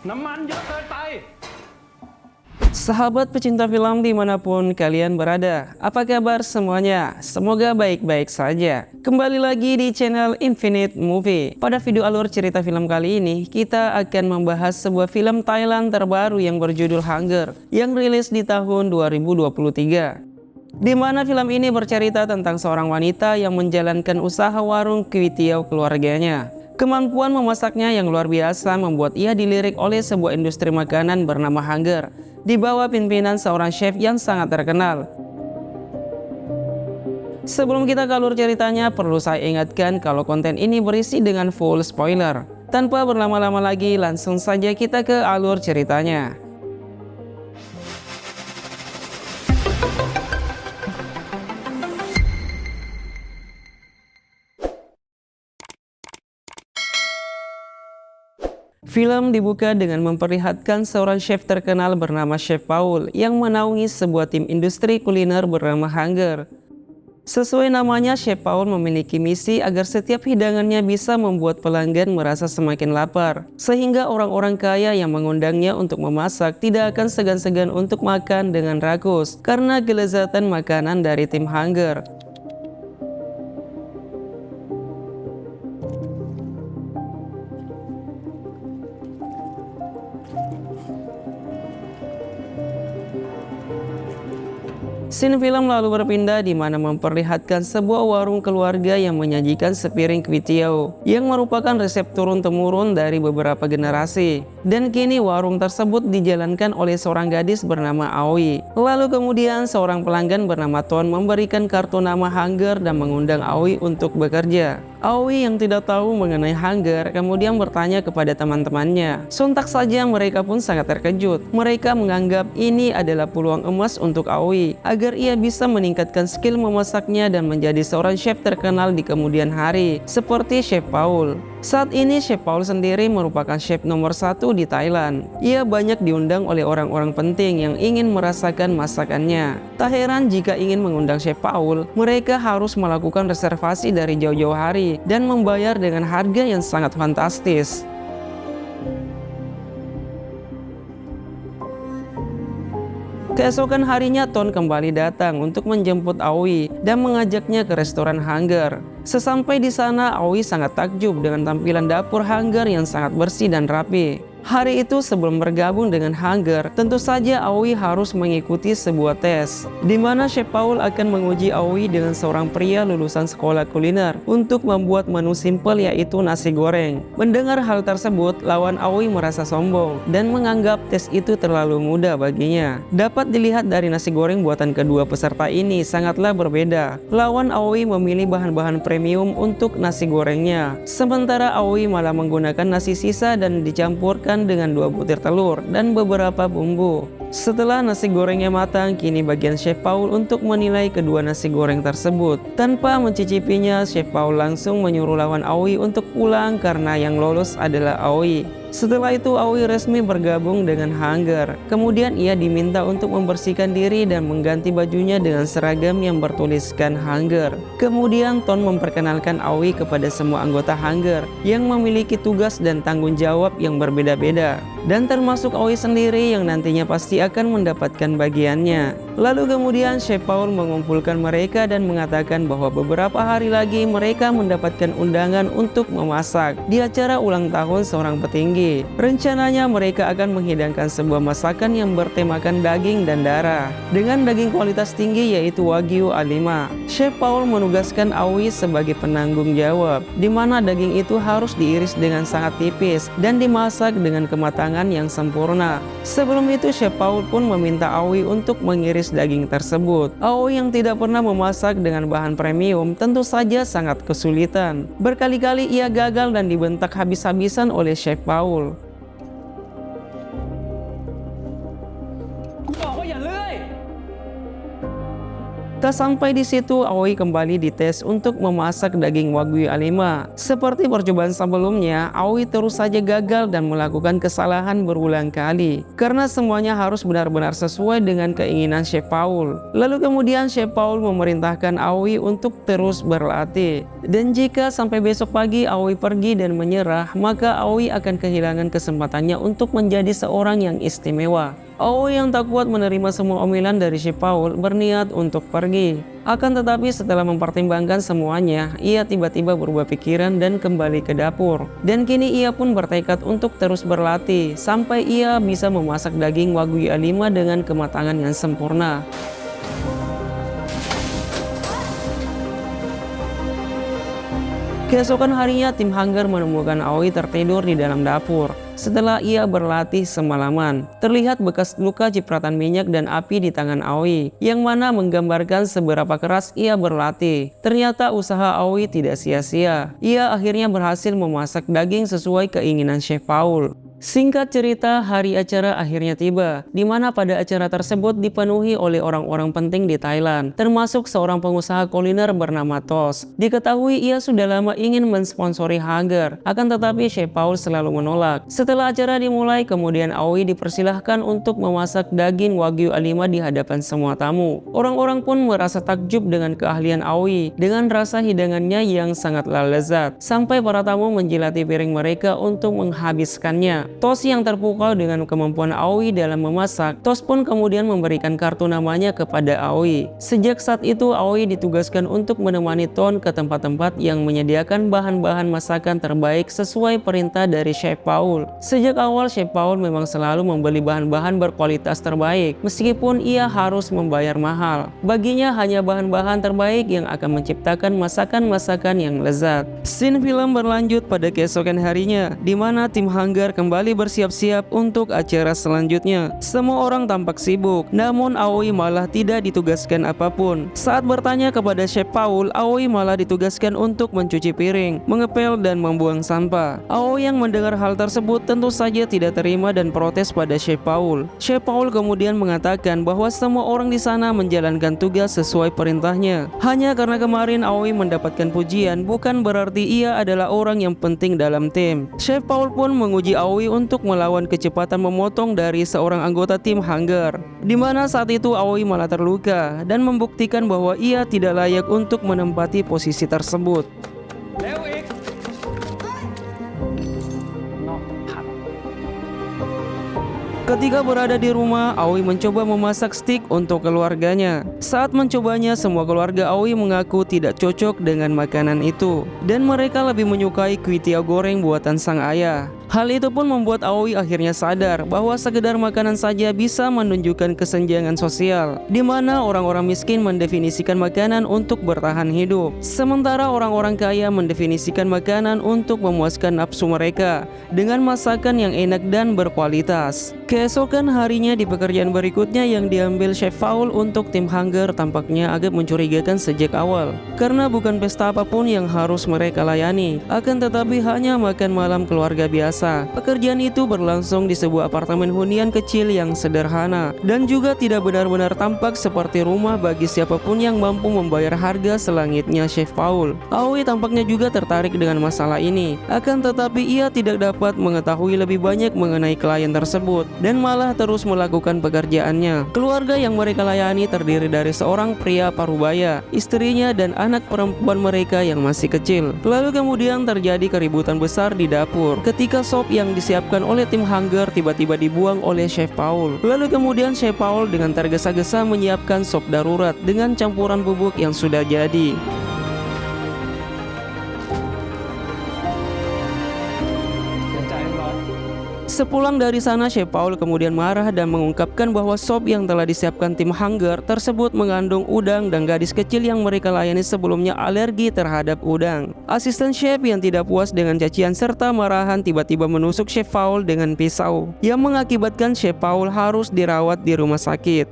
น้ำมันเยอะเกินไป Sahabat pecinta film dimanapun kalian berada, apa kabar semuanya? Semoga baik-baik saja. Kembali lagi di channel Infinite Movie. Pada video alur cerita film kali ini, kita akan membahas sebuah film Thailand terbaru yang berjudul Hunger, yang rilis di tahun 2023. Di mana film ini bercerita tentang seorang wanita yang menjalankan usaha warung kwitiau keluarganya. Kemampuan memasaknya yang luar biasa membuat ia dilirik oleh sebuah industri makanan bernama Hunger, di bawah pimpinan seorang chef yang sangat terkenal. Sebelum kita ke alur ceritanya, perlu saya ingatkan kalau konten ini berisi dengan full spoiler. Tanpa berlama-lama lagi, langsung saja kita ke alur ceritanya. Film dibuka dengan memperlihatkan seorang chef terkenal bernama Chef Paul yang menaungi sebuah tim industri kuliner bernama Hunger. Sesuai namanya, Chef Paul memiliki misi agar setiap hidangannya bisa membuat pelanggan merasa semakin lapar, sehingga orang-orang kaya yang mengundangnya untuk memasak tidak akan segan-segan untuk makan dengan rakus karena kelezatan makanan dari tim Hunger. Scene film lalu berpindah di mana memperlihatkan sebuah warung keluarga yang menyajikan sepiring kwitiau yang merupakan resep turun-temurun dari beberapa generasi. Dan kini warung tersebut dijalankan oleh seorang gadis bernama Aoi. Lalu kemudian seorang pelanggan bernama Ton memberikan kartu nama Hunger dan mengundang Aoi untuk bekerja. Aoi yang tidak tahu mengenai Hunger kemudian bertanya kepada teman-temannya. Sontak saja mereka pun sangat terkejut. Mereka menganggap ini adalah peluang emas untuk Aoi agar ia bisa meningkatkan skill memasaknya dan menjadi seorang chef terkenal di kemudian hari, seperti Chef Paul. Saat ini Chef Paul sendiri merupakan chef nomor 1 di Thailand. Ia banyak diundang oleh orang-orang penting yang ingin merasakan masakannya. Tak heran jika ingin mengundang Chef Paul, mereka harus melakukan reservasi dari jauh-jauh hari dan membayar dengan harga yang sangat fantastis. Keesokan harinya Ton kembali datang untuk menjemput Aoi dan mengajaknya ke restoran Hunger. Sesampai di sana, Aoi sangat takjub dengan tampilan dapur Hunger yang sangat bersih dan rapi. Hari itu sebelum bergabung dengan Hunger, tentu saja Aoi harus mengikuti sebuah tes, di mana Chef Paul akan menguji Aoi dengan seorang pria lulusan sekolah kuliner untuk membuat menu simpel yaitu nasi goreng. Mendengar hal tersebut, lawan Aoi merasa sombong dan menganggap tes itu terlalu mudah baginya. Dapat dilihat dari nasi goreng buatan kedua peserta ini sangatlah berbeda. Lawan Aoi memilih bahan-bahan premium untuk nasi gorengnya, sementara Aoi malah menggunakan nasi sisa dan dicampurkan dengan 2 butir telur dan beberapa bumbu. Setelah nasi gorengnya matang, kini bagian Chef Paul untuk menilai kedua nasi goreng tersebut. Tanpa mencicipinya, Chef Paul langsung menyuruh lawan Aoi untuk pulang karena yang lolos adalah Aoi. Setelah itu Aoi resmi bergabung dengan Hunger. Kemudian ia diminta untuk membersihkan diri dan mengganti bajunya dengan seragam yang bertuliskan Hunger. Kemudian Ton memperkenalkan Aoi kepada semua anggota Hunger yang memiliki tugas dan tanggung jawab yang berbeda-beda. Dan termasuk Aoi sendiri yang nantinya pasti akan mendapatkan bagiannya. Lalu kemudian Chef Paul mengumpulkan mereka dan mengatakan bahwa beberapa hari lagi mereka mendapatkan undangan untuk memasak di acara ulang tahun seorang petinggi. Rencananya mereka akan menghidangkan sebuah masakan yang bertemakan daging dan darah dengan daging kualitas tinggi yaitu Wagyu A5. Chef Paul menugaskan Aoi sebagai penanggung jawab, di mana daging itu harus diiris dengan sangat tipis dan dimasak dengan kematangan yang sempurna. Sebelum itu Chef Paul pun meminta Aoi untuk mengiris daging tersebut. Aoi yang tidak pernah memasak dengan bahan premium tentu saja sangat kesulitan. Berkali-kali ia gagal dan dibentak habis-habisan oleh Chef Paul. กูบอกว่าอย่าเลื่อย Tak sampai di situ, Aoi kembali dites untuk memasak daging Wagyu A5. Seperti percobaan sebelumnya, Aoi terus saja gagal dan melakukan kesalahan berulang kali karena semuanya harus benar-benar sesuai dengan keinginan Chef Paul. Lalu kemudian Chef Paul memerintahkan Aoi untuk terus berlatih. Dan jika sampai besok pagi Aoi pergi dan menyerah, maka Aoi akan kehilangan kesempatannya untuk menjadi seorang yang istimewa. Aoi yang tak kuat menerima semua omelan dari Chef Paul berniat untuk pergi. Akan tetapi setelah mempertimbangkan semuanya, ia tiba-tiba berubah pikiran dan kembali ke dapur. Dan kini ia pun bertekad untuk terus berlatih sampai ia bisa memasak daging Wagyu A5 dengan kematangan yang sempurna. Keesokan harinya, tim Hunger menemukan Aoi tertidur di dalam dapur. Setelah ia berlatih semalaman, terlihat bekas luka cipratan minyak dan api di tangan Aoi, yang mana menggambarkan seberapa keras ia berlatih. Ternyata usaha Aoi tidak sia-sia. Ia akhirnya berhasil memasak daging sesuai keinginan Chef Paul. Singkat cerita, hari acara akhirnya tiba, di mana pada acara tersebut dipenuhi oleh orang-orang penting di Thailand, termasuk seorang pengusaha kuliner bernama Tos. Diketahui ia sudah lama ingin mensponsori Hunger, akan tetapi Chef Paul selalu menolak. Setelah acara dimulai, kemudian Aoi dipersilahkan untuk memasak daging Wagyu A5 di hadapan semua tamu. Orang-orang pun merasa takjub dengan keahlian Aoi, dengan rasa hidangannya yang sangatlah lezat, sampai para tamu menjilati piring mereka untuk menghabiskannya. Tos yang terpukau dengan kemampuan Aoi dalam memasak, Tos pun kemudian memberikan kartu namanya kepada Aoi. Sejak saat itu, Aoi ditugaskan untuk menemani Ton ke tempat-tempat yang menyediakan bahan-bahan masakan terbaik sesuai perintah dari Chef Paul. Sejak awal, Chef Paul memang selalu membeli bahan-bahan berkualitas terbaik, meskipun ia harus membayar mahal. Baginya hanya bahan-bahan terbaik yang akan menciptakan masakan-masakan yang lezat. Scene film berlanjut pada keesokan harinya, di mana tim Hunger kembali bersiap-siap untuk acara selanjutnya. Semua orang tampak sibuk, namun Aoi malah tidak ditugaskan apapun. Saat bertanya kepada Chef Paul, Aoi malah ditugaskan untuk mencuci piring, mengepel, dan membuang sampah. Aoi yang mendengar hal tersebut tentu saja tidak terima dan protes pada Chef Paul. Chef Paul kemudian mengatakan bahwa semua orang di sana menjalankan tugas sesuai perintahnya. Hanya karena kemarin Aoi mendapatkan pujian, bukan berarti ia adalah orang yang penting dalam tim. Chef Paul pun menguji Aoi untuk melawan kecepatan memotong dari seorang anggota tim Hunger, di mana saat itu Aoi malah terluka dan membuktikan bahwa ia tidak layak untuk menempati posisi tersebut. Ketika berada di rumah, Aoi mencoba memasak steak untuk keluarganya. Saat mencobanya, semua keluarga Aoi mengaku tidak cocok dengan makanan itu, dan mereka lebih menyukai kuitiao goreng buatan sang ayah. Hal itu pun membuat Aoi akhirnya sadar bahwa sekedar makanan saja bisa menunjukkan kesenjangan sosial, di mana orang-orang miskin mendefinisikan makanan untuk bertahan hidup, sementara orang-orang kaya mendefinisikan makanan untuk memuaskan nafsu mereka dengan masakan yang enak dan berkualitas. Keesokan harinya di pekerjaan berikutnya yang diambil Chef Paul untuk tim Hunger tampaknya agak mencurigakan sejak awal, karena bukan pesta apapun yang harus mereka layani, akan tetapi hanya makan malam keluarga biasa. Pekerjaan itu berlangsung di sebuah apartemen hunian kecil yang sederhana dan juga tidak benar-benar tampak seperti rumah bagi siapapun yang mampu membayar harga selangitnya Chef Paul. Aoi tampaknya juga tertarik dengan masalah ini, akan tetapi ia tidak dapat mengetahui lebih banyak mengenai klien tersebut dan malah terus melakukan pekerjaannya. Keluarga yang mereka layani terdiri dari seorang pria parubaya, istrinya, dan anak perempuan mereka yang masih kecil. Lalu kemudian terjadi keributan besar di dapur ketika sop yang disiapkan oleh tim Hunger tiba-tiba dibuang oleh Chef Paul. Lalu kemudian Chef Paul dengan tergesa-gesa menyiapkan sop darurat dengan campuran bubuk yang sudah jadi. Sepulang dari sana, Chef Paul kemudian marah dan mengungkapkan bahwa sop yang telah disiapkan tim Hunger tersebut mengandung udang dan gadis kecil yang mereka layani sebelumnya alergi terhadap udang. Asisten chef yang tidak puas dengan cacian serta marahan tiba-tiba menusuk Chef Paul dengan pisau, yang mengakibatkan Chef Paul harus dirawat di rumah sakit.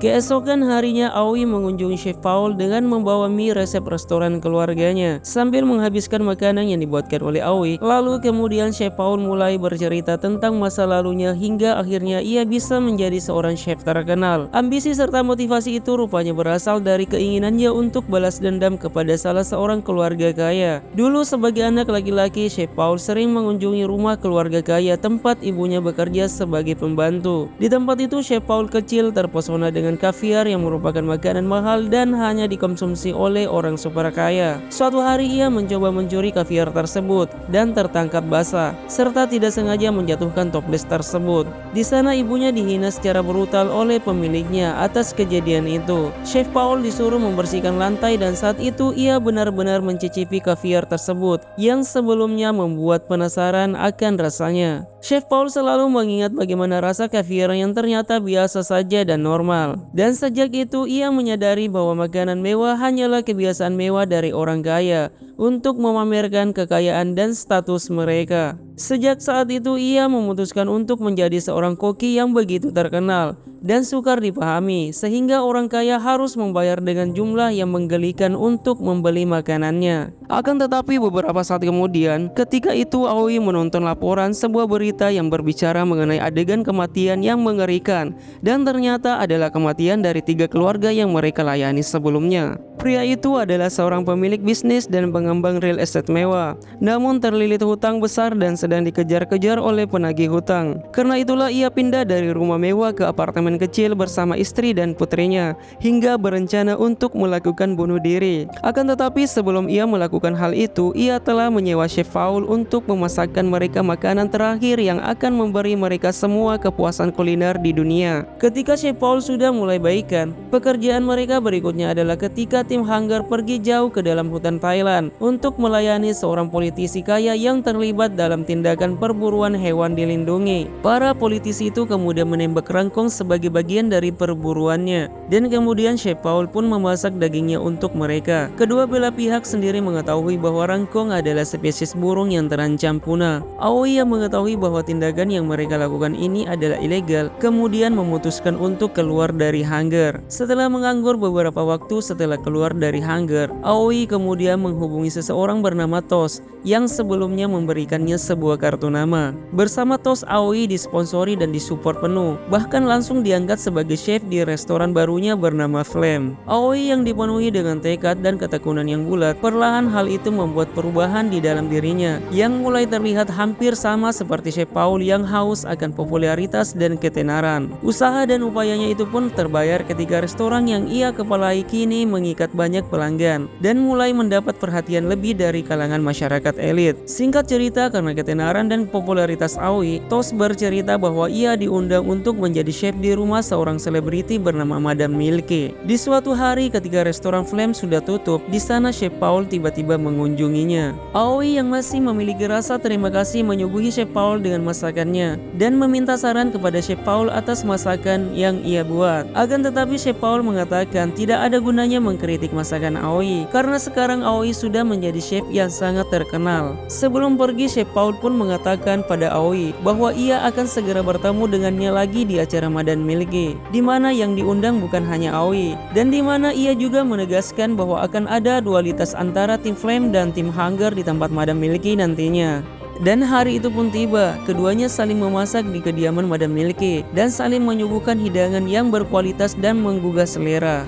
Keesokan harinya Aoi mengunjungi Chef Paul dengan membawa mie resep restoran keluarganya sambil menghabiskan makanan yang dibuatkan oleh Aoi. Lalu kemudian Chef Paul mulai bercerita tentang masa lalunya hingga akhirnya ia bisa menjadi seorang chef terkenal. Ambisi serta motivasi itu rupanya berasal dari keinginannya untuk balas dendam kepada salah seorang keluarga kaya. Dulu sebagai anak laki-laki, Chef Paul sering mengunjungi rumah keluarga kaya tempat ibunya bekerja sebagai pembantu. Di tempat itu Chef Paul kecil terpesona dengan kaviar yang merupakan makanan mahal dan hanya dikonsumsi oleh orang super kaya. Suatu hari ia mencoba mencuri kaviar tersebut dan tertangkap basah serta tidak sengaja menjatuhkan toples tersebut. Di sana ibunya dihina secara brutal oleh pemiliknya atas kejadian itu. Chef Paul disuruh membersihkan lantai dan saat itu ia benar-benar mencicipi kaviar tersebut yang sebelumnya membuat penasaran akan rasanya. Chef Paul selalu mengingat bagaimana rasa kaviar yang ternyata biasa saja dan normal. Dan sejak itu ia menyadari bahwa makanan mewah hanyalah kebiasaan mewah dari orang kaya untuk memamerkan kekayaan dan status mereka. Sejak saat itu ia memutuskan untuk menjadi seorang koki yang begitu terkenal dan sukar dipahami, sehingga orang kaya harus membayar dengan jumlah yang menggelikan untuk membeli makanannya. Akan tetapi beberapa saat kemudian, ketika itu Aoi menonton laporan sebuah berita yang berbicara mengenai adegan kematian yang mengerikan, dan ternyata adalah kematian dari 3 keluarga yang mereka layani sebelumnya. Pria itu adalah seorang pemilik bisnis dan pengembang real estate mewah, namun terlilit hutang besar dan sedang dikejar-kejar oleh penagih hutang. Karena itulah ia pindah dari rumah mewah ke apartemen kecil bersama istri dan putrinya, hingga berencana untuk melakukan bunuh diri. Akan tetapi sebelum ia melakukan hal itu, ia telah menyewa Chef Paul untuk memasakkan mereka makanan terakhir yang akan memberi mereka semua kepuasan kuliner di dunia. Ketika Chef Paul sudah mulai baikan, pekerjaan mereka berikutnya adalah ketika tim Hunger pergi jauh ke dalam hutan Thailand untuk melayani seorang politisi kaya yang terlibat dalam tindakan perburuan hewan dilindungi. Para politisi itu kemudian menembak rangkong sebagai bagian dari perburuannya, dan kemudian Chef Paul pun memasak dagingnya untuk mereka. Kedua belah pihak sendiri mengetahui bahwa rangkong adalah spesies burung yang terancam punah. Aoi yang mengetahui bahwa tindakan yang mereka lakukan ini adalah ilegal, kemudian memutuskan untuk keluar dari Hunger. Setelah menganggur beberapa waktu setelah keluar dari Hunger, Aoi kemudian menghubungi seseorang bernama Tos yang sebelumnya memberikannya sebuah kartu nama. Bersama Tos, Aoi disponsori dan disupport penuh, bahkan langsung diangkat sebagai chef di restoran barunya bernama Flame. Aoi yang dipenuhi dengan tekad dan ketekunan yang bulat, perlahan hal itu membuat perubahan di dalam dirinya yang mulai terlihat hampir sama seperti Chef Paul yang haus akan popularitas dan ketenaran. Usaha dan upayanya itu pun terbayar ketika restoran yang ia kepalai kini mengikat banyak pelanggan dan mulai mendapat perhatian lebih dari kalangan masyarakat elit. Singkat cerita, karena ketenaran dan popularitas Aoi, Tos bercerita bahwa ia diundang untuk menjadi chef di rumah seorang selebriti bernama Madame Milky. Di suatu hari ketika restoran Flame sudah tutup, di sana Chef Paul tiba-tiba mengunjunginya. Aoi yang masih memiliki rasa terima kasih menyuguhi Chef Paul dengan masakannya dan meminta saran kepada Chef Paul atas masakan yang ia buat. Akan tetapi Chef Paul mengatakan tidak ada gunanya mengkritik masakan Aoi karena sekarang Aoi sudah menjadi chef yang sangat terkenal. Sebelum pergi, Chef Paul pun mengatakan pada Aoi bahwa ia akan segera bertemu dengannya lagi di acara Madame Milky, di mana yang diundang bukan hanya Aoi, dan di mana ia juga menegaskan bahwa akan ada dualitas antara tim Flame dan tim Hunger di tempat Madame Milky nantinya. Dan hari itu pun tiba, keduanya saling memasak di kediaman Madame Milky dan saling menyuguhkan hidangan yang berkualitas dan menggugah selera.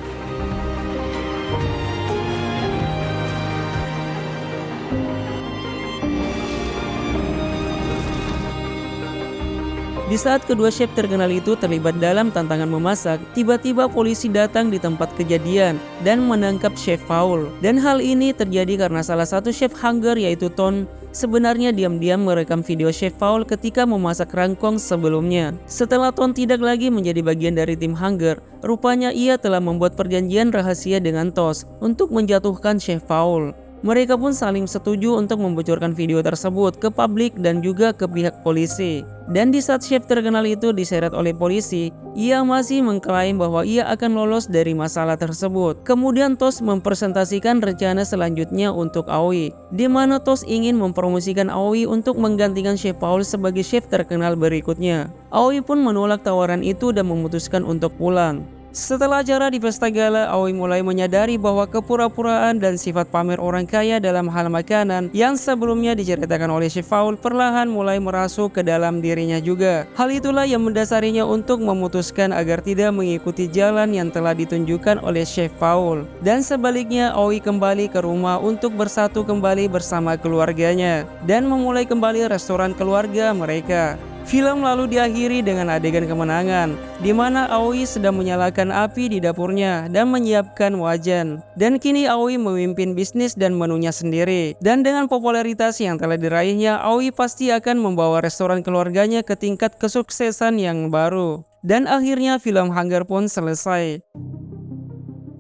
Di saat kedua chef terkenal itu terlibat dalam tantangan memasak, tiba-tiba polisi datang di tempat kejadian dan menangkap Chef Paul. Dan hal ini terjadi karena salah satu chef Hunger yaitu Ton sebenarnya diam-diam merekam video Chef Paul ketika memasak rangkong sebelumnya. Setelah Ton tidak lagi menjadi bagian dari tim Hunger, rupanya ia telah membuat perjanjian rahasia dengan Tos untuk menjatuhkan Chef Paul. Mereka pun saling setuju untuk membocorkan video tersebut ke publik dan juga ke pihak polisi. Dan di saat chef terkenal itu diseret oleh polisi, ia masih mengklaim bahwa ia akan lolos dari masalah tersebut. Kemudian Tos mempresentasikan rencana selanjutnya untuk Aoi, di mana Tos ingin mempromosikan Aoi untuk menggantikan Chef Paul sebagai chef terkenal berikutnya. Aoi pun menolak tawaran itu dan memutuskan untuk pulang. Setelah acara di pesta gala, Aoi mulai menyadari bahwa kepura-puraan dan sifat pamer orang kaya dalam hal makanan yang sebelumnya diceritakan oleh Chef Paul perlahan mulai merasuk ke dalam dirinya juga. Hal itulah yang mendasarinya untuk memutuskan agar tidak mengikuti jalan yang telah ditunjukkan oleh Chef Paul. Dan sebaliknya, Aoi kembali ke rumah untuk bersatu kembali bersama keluarganya dan memulai kembali restoran keluarga mereka. Film lalu diakhiri dengan adegan kemenangan, di mana Aoi sedang menyalakan api di dapurnya dan menyiapkan wajan. Dan kini Aoi memimpin bisnis dan menunya sendiri. Dan dengan popularitas yang telah diraihnya, Aoi pasti akan membawa restoran keluarganya ke tingkat kesuksesan yang baru. Dan akhirnya film Hunger pun selesai.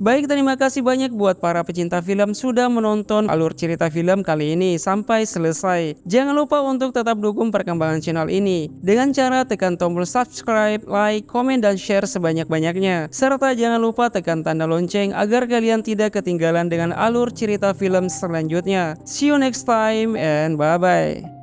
Baik, terima kasih banyak buat para pecinta film sudah menonton alur cerita film kali ini sampai selesai. Jangan lupa untuk tetap dukung perkembangan channel ini dengan cara tekan tombol subscribe, like, komen, dan share sebanyak-banyaknya. Serta jangan lupa tekan tanda lonceng agar kalian tidak ketinggalan dengan alur cerita film selanjutnya. See you next time and bye-bye.